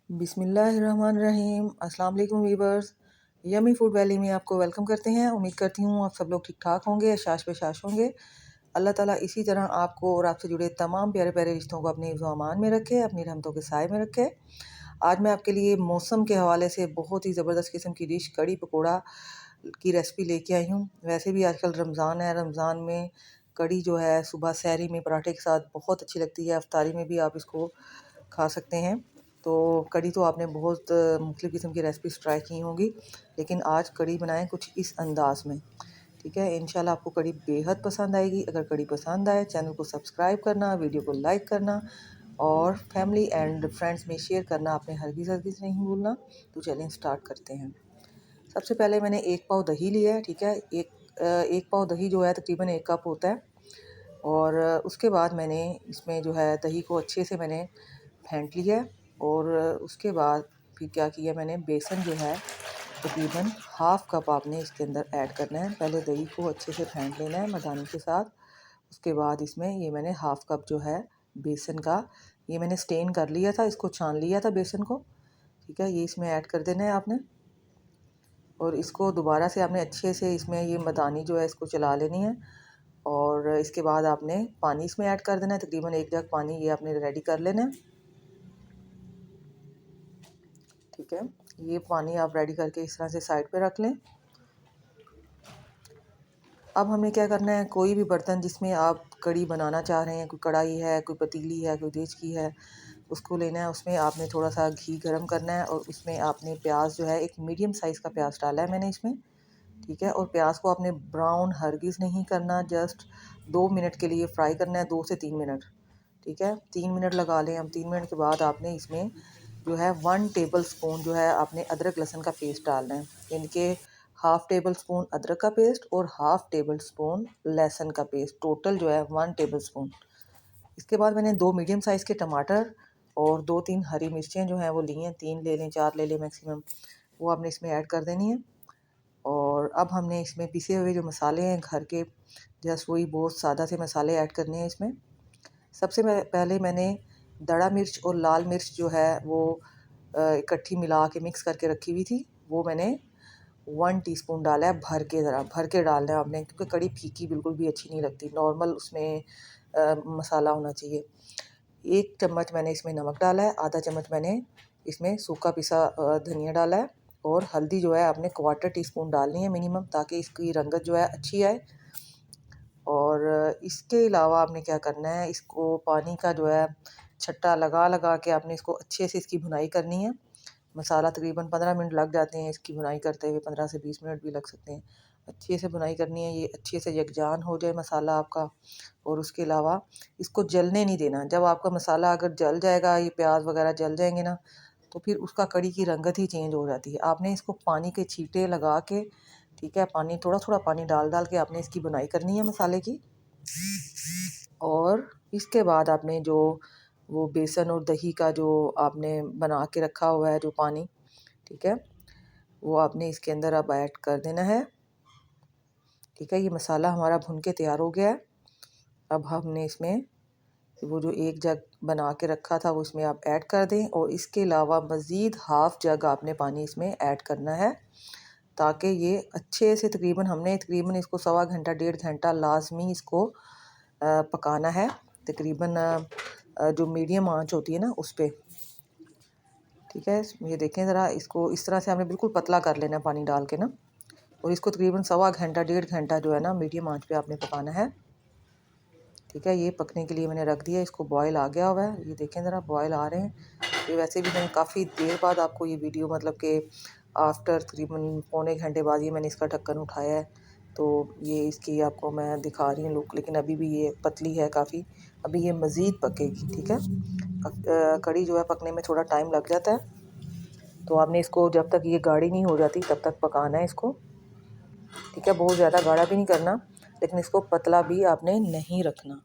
बिस्मिल्लाहिर्रहमानिर्रहीम। अस्सलाम वालेकुम वीवर्स, यमी फूड वैली में आपको वेलकम करते हैं। उम्मीद करती हूँ आप सब लोग ठीक ठाक होंगे, शाश पे शाश होंगे। अल्लाह ताला इसी तरह आपको और आपसे जुड़े तमाम प्यारे प्यारे रिश्तों को अपने हिफ्ज़ व अमान में रखे, अपनी रहमतों के साए में रखे। आज मैं आपके लिए मौसम के हवाले से बहुत ही ज़बरदस्त किस्म की डिश कड़ी पकौड़ा की रेसिपी लेके आई हूँ। वैसे भी आजकल रमज़ान है, रमज़ान में कड़ी जो है सुबह सहरी में पराठे के साथ बहुत अच्छी लगती है। अफ्तारी में भी आप इसको खा सकते हैं। तो कड़ी तो आपने बहुत मुख्तलिफ़ किस्म की रेसिपीज़ ट्राई की होंगी, लेकिन आज कड़ी बनाएं कुछ इस अंदाज़ में। ठीक है, इंशाल्लाह आपको कड़ी बेहद पसंद आएगी। अगर कड़ी पसंद आए चैनल को सब्सक्राइब करना, वीडियो को लाइक करना और फैमिली एंड फ्रेंड्स में शेयर करना आपने हरगिज़ हरगिज़ नहीं भूलना। तो चलें स्टार्ट करते हैं। सबसे पहले मैंने 1 पाव दही लिया है। ठीक है, एक पाव दही जो है तकरीबन 1 कप होता है। और उसके बाद मैंने इसमें जो है दही को अच्छे से मैंने फेंट लिया है। और उसके बाद फिर क्या किया मैंने, बेसन जो है तकरीबन हाफ़ कप आपने इसके अंदर ऐड करना है। पहले दही को अच्छे से फेंट लेना है मदानी के साथ। उसके बाद इसमें ये मैंने हाफ़ कप जो है बेसन का, ये मैंने स्टेन कर लिया था, इसको छान लिया था बेसन को। ठीक है, ये इसमें ऐड कर देना है आपने। और इसको दोबारा से आपने अच्छे से इसमें ये मदानी जो है इसको चला लेनी है। और इसके बाद आपने पानी इसमें ऐड कर देना है, तकरीबन 1 जग पानी ये आपने रेडी कर लेना है। ठीक है, ये पानी आप रेडी करके इस तरह से साइड पे रख लें। अब हमें क्या करना है, कोई भी बर्तन जिसमें आप कड़ी बनाना चाह रहे हैं, कोई कढ़ाई है, कोई पतीली है, कोई देचकी है, उसको लेना है। उसमें आपने थोड़ा सा घी गरम करना है और उसमें आपने प्याज जो है एक मीडियम साइज़ का प्याज डाला है मैंने इसमें। ठीक है, और प्याज को आपने ब्राउन हरगिज़ नहीं करना, जस्ट 2 मिनट के लिए फ्राई करना है, 2 से 3 मिनट। ठीक है, 3 मिनट लगा लें हम। 3 मिनट के बाद आपने इसमें जो है 1 टेबल स्पून जो है आपने अदरक लहसुन का पेस्ट डालना है। यानी कि हाफ़ टेबल स्पून अदरक का पेस्ट और हाफ़ टेबल स्पून लहसुन का पेस्ट, टोटल जो है 1 टेबल स्पून। इसके बाद मैंने 2 मीडियम साइज़ के टमाटर और 2-3 हरी मिर्चें जो हैं वो ली हैं, 3 ले लें, 4 ले लें मैक्सिमम, वो आपने इसमें ऐड कर देनी है। और अब हमने इसमें पिसे हुए जो मसाले हैं घर के, जस्ट वही बहुत सादा से मसाले ऐड करने हैं इसमें। सबसे पहले मैंने दड़ा मिर्च और लाल मिर्च जो है वो इकट्ठी मिला के मिक्स करके रखी हुई थी, वो मैंने 1 टीस्पून डाला है। भर के, ज़रा भर के डालना है आपने, क्योंकि कड़ी फीकी बिल्कुल भी अच्छी नहीं लगती, नॉर्मल उसमें मसाला होना चाहिए। 1 चम्मच मैंने इसमें नमक डाला है, आधा चम्मच मैंने इसमें सूखा पिसा धनिया डाला है। और हल्दी जो है आपने 1/4 टीस्पून डालनी है मिनिमम, ताकि इसकी रंगत जो है अच्छी आए। और इसके अलावा आपने क्या करना है, इसको पानी का जो है छट्टा लगा लगा के आपने इसको अच्छे से इसकी भुनाई करनी है। मसाला तकरीबन 15 मिनट लग जाते हैं इसकी भुनाई करते हुए, 15 से 20 मिनट भी लग सकते हैं। अच्छे से भुनाई करनी है, ये अच्छे से यकजान हो जाए मसाला आपका। और उसके अलावा इसको जलने नहीं देना। जब आपका मसाला अगर जल जाएगा, ये प्याज वगैरह जल जाएंगे ना, तो फिर उसका कड़ी की रंगत ही चेंज हो जाती है। आपने इसको पानी के छींटे लगा के, ठीक है, पानी थोड़ा थोड़ा पानी डाल डाल के आपने इसकी बुनाई करनी है मसाले की। और इसके बाद आपने जो वो बेसन और दही का जो आपने बना के रखा हुआ है जो पानी, ठीक है, वो आपने इसके अंदर अब ऐड कर देना है। ठीक है, ये मसाला हमारा भुन के तैयार हो गया है। अब हमने इसमें वो जो 1 जग बना के रखा था वो इसमें आप ऐड कर दें। और इसके अलावा मज़ीद हाफ़ जग आपने पानी इसमें ऐड करना है, ताकि ये अच्छे से तकरीबन इसको 1.25 घंटा 1.5 घंटा लाजमी इसको पकाना है। तकरीबन जो मीडियम आंच होती है ना उस पे। ठीक है, ये देखें ज़रा, इसको इस तरह से हमने बिल्कुल पतला कर लेना है पानी डाल के ना। और इसको तकरीबन 1.25 घंटा 1.5 घंटा जो है ना मीडियम आंच पे आपने पकाना है। ठीक है, ये पकने के लिए मैंने रख दिया, इसको बॉयल आ गया हुआ है, ये देखें ज़रा बॉयल आ रहे हैं। ये वैसे भी मैंने काफ़ी देर बाद आपको ये वीडियो, मतलब कि आफ्टर तकरीबन पौने घंटे बाद ये मैंने इसका ढक्कन उठाया है। तो ये इसकी आपको मैं दिखा रही हूँ लुक, लेकिन अभी भी ये पतली है काफ़ी, अभी ये मज़ीद पकेगी। ठीक है, कड़ी जो है पकने में थोड़ा टाइम लग जाता है, तो आपने इसको जब तक ये गाढ़ी नहीं हो जाती तब तक पकाना है इसको। ठीक है, बहुत ज़्यादा गाढ़ा भी नहीं करना, लेकिन इसको पतला भी आपने नहीं रखना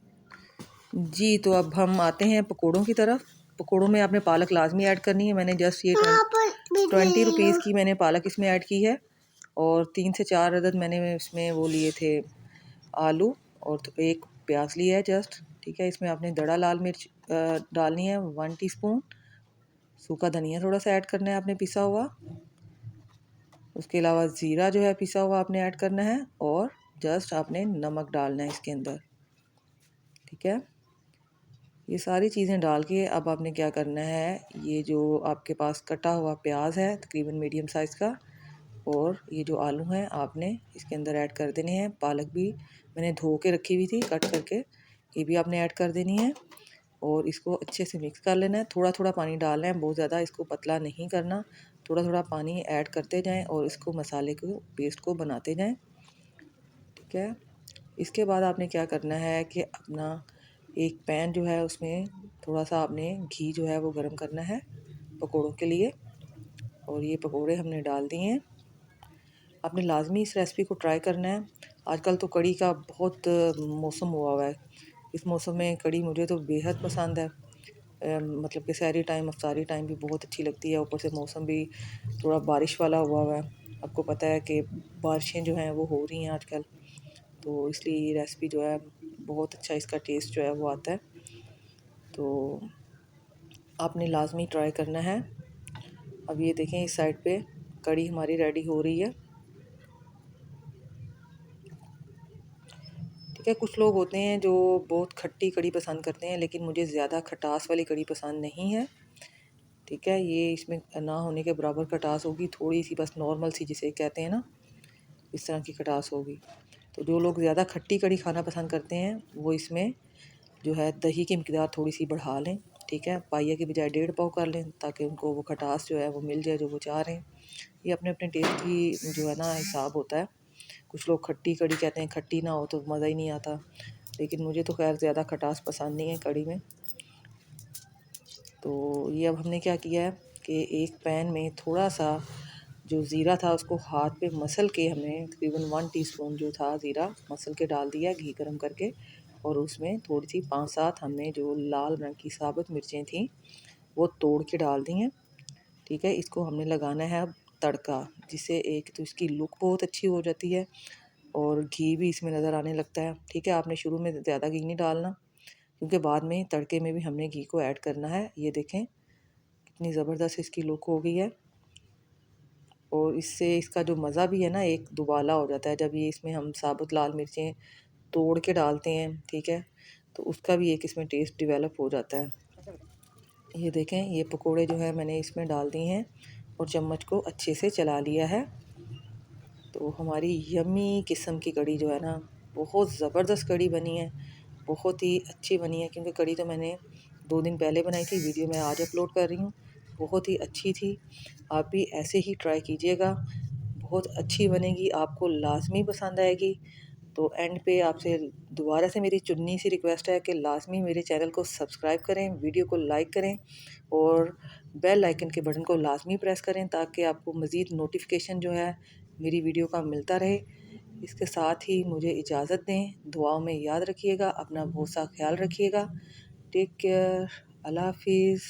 जी। तो अब हम आते हैं पकोड़ों की तरफ। पकोड़ों में आपने पालक लाजमी ऐड करनी है। मैंने जस्ट ये 20 रुपीज़ की मैंने पालक इसमें ऐड की है। और 3 से 4 अदद मैंने इसमें वो लिए थे आलू, और 1 प्याज लिया है जस्ट। ठीक है, इसमें आपने दड़ा लाल मिर्च डालनी है 1 टीस्पून। सूखा धनिया थोड़ा सा ऐड करना है आपने पिसा हुआ। उसके अलावा ज़ीरा जो है पिसा हुआ आपने ऐड करना है, और जस्ट आपने नमक डालना है इसके अंदर। ठीक है, ये सारी चीज़ें डाल के अब आपने क्या करना है, ये जो आपके पास कटा हुआ प्याज है तकरीबन मीडियम साइज़ का, और ये जो आलू हैं आपने इसके अंदर ऐड कर देने हैं। पालक भी मैंने धो के रखी हुई थी कट करके, ये भी आपने ऐड कर देनी है, और इसको अच्छे से मिक्स कर लेना है। थोड़ा थोड़ा पानी डालना है, बहुत ज़्यादा इसको पतला नहीं करना, थोड़ा थोड़ा पानी ऐड करते जाएं और इसको मसाले को पेस्ट को बनाते जाएं। ठीक है, इसके बाद आपने क्या करना है कि अपना एक पैन जो है उसमें थोड़ा सा आपने घी जो है वो गर्म करना है पकौड़ों के लिए, और ये पकौड़े हमने डाल दिए हैं। आपने लाजमी इस रेसिपी को ट्राई करना है। आजकल तो कड़ी का बहुत मौसम हुआ है, इस मौसम में कड़ी मुझे तो बेहद पसंद है। मतलब कि सहरी टाइम अफ्तारी टाइम भी बहुत अच्छी लगती है, ऊपर से मौसम भी थोड़ा बारिश वाला हुआ है। आपको पता है कि बारिशें जो हैं वो हो रही हैं आजकल, तो इसलिए ये रेसिपी जो है बहुत अच्छा इसका टेस्ट जो है वो आता है, तो आपने लाजमी ट्राई करना है। अब ये देखें इस साइड पे कड़ी हमारी रेडी हो रही है। ठीक है, कुछ लोग होते हैं जो बहुत खट्टी कड़ी पसंद करते हैं, लेकिन मुझे ज़्यादा खटास वाली कड़ी पसंद नहीं है। ठीक है, ये इसमें ना होने के बराबर खटास होगी, थोड़ी सी बस नॉर्मल सी जिसे कहते हैं ना, इस तरह की खटास होगी। तो जो लोग ज़्यादा खट्टी कड़ी खाना पसंद करते हैं वो इसमें जो है दही की मिकदार थोड़ी सी बढ़ा लें। ठीक है, पाइया के बजाय 1.5 पाव कर लें, ताकि उनको वो खटास जो है वो मिल जाए जो वो चाह रहे हैं। ये अपने अपने टेस्ट की जो है ना हिसाब होता है। कुछ लोग खट्टी कड़ी कहते हैं, खट्टी ना हो तो मज़ा ही नहीं आता, लेकिन मुझे तो खैर ज़्यादा खटास पसंद नहीं है कड़ी में। तो ये अब हमने क्या किया है कि एक पैन में थोड़ा सा जो ज़ीरा था उसको हाथ पे मसल के हमने तकरीबन 1 टीस्पून जो था ज़ीरा मसल के डाल दिया घी गरम करके, और उसमें थोड़ी सी 5-7 हमने जो लाल रंग की साबुत मिर्चें थी वो तोड़ के डाल दी हैं। ठीक है, इसको हमने लगाना है अब तड़का, जिससे एक तो इसकी लुक बहुत अच्छी हो जाती है और घी भी इसमें नज़र आने लगता है। ठीक है, आपने शुरू में ज़्यादा घी नहीं डालना, क्योंकि बाद में तड़के में भी हमने घी को ऐड करना है। ये देखें कितनी ज़बरदस्त इसकी लुक हो गई है, और इससे इसका जो मज़ा भी है ना एक दुबाला हो जाता है जब ये इसमें हम साबुत लाल मिर्चें तोड़ के डालते हैं। ठीक है, तो उसका भी एक इसमें टेस्ट डेवलप हो जाता है। ये देखें ये पकोड़े जो है मैंने इसमें डाल दिए हैं और चम्मच को अच्छे से चला लिया है, तो हमारी यम्मी किस्म की कड़ी जो है ना बहुत ज़बरदस्त कड़ी बनी है, बहुत ही अच्छी बनी है। क्योंकि कड़ी तो मैंने 2 दिन पहले बनाई थी, वीडियो मैं आज अपलोड कर रही हूँ। बहुत ही अच्छी थी, आप भी ऐसे ही ट्राई कीजिएगा, बहुत अच्छी बनेगी, आपको लाजमी पसंद आएगी। तो एंड पे आपसे दोबारा से मेरी चुन्नी सी रिक्वेस्ट है कि लाजमी मेरे चैनल को सब्सक्राइब करें, वीडियो को लाइक करें और बेल आइकन के बटन को लाजमी प्रेस करें, ताकि आपको मज़ीद नोटिफिकेशन जो है मेरी वीडियो का मिलता रहे। इसके साथ ही मुझे इजाज़त दें, दुआओं में याद रखिएगा, अपना बहुत सा ख्याल रखिएगा। टेक केयर, अल्लाह हाफिज़।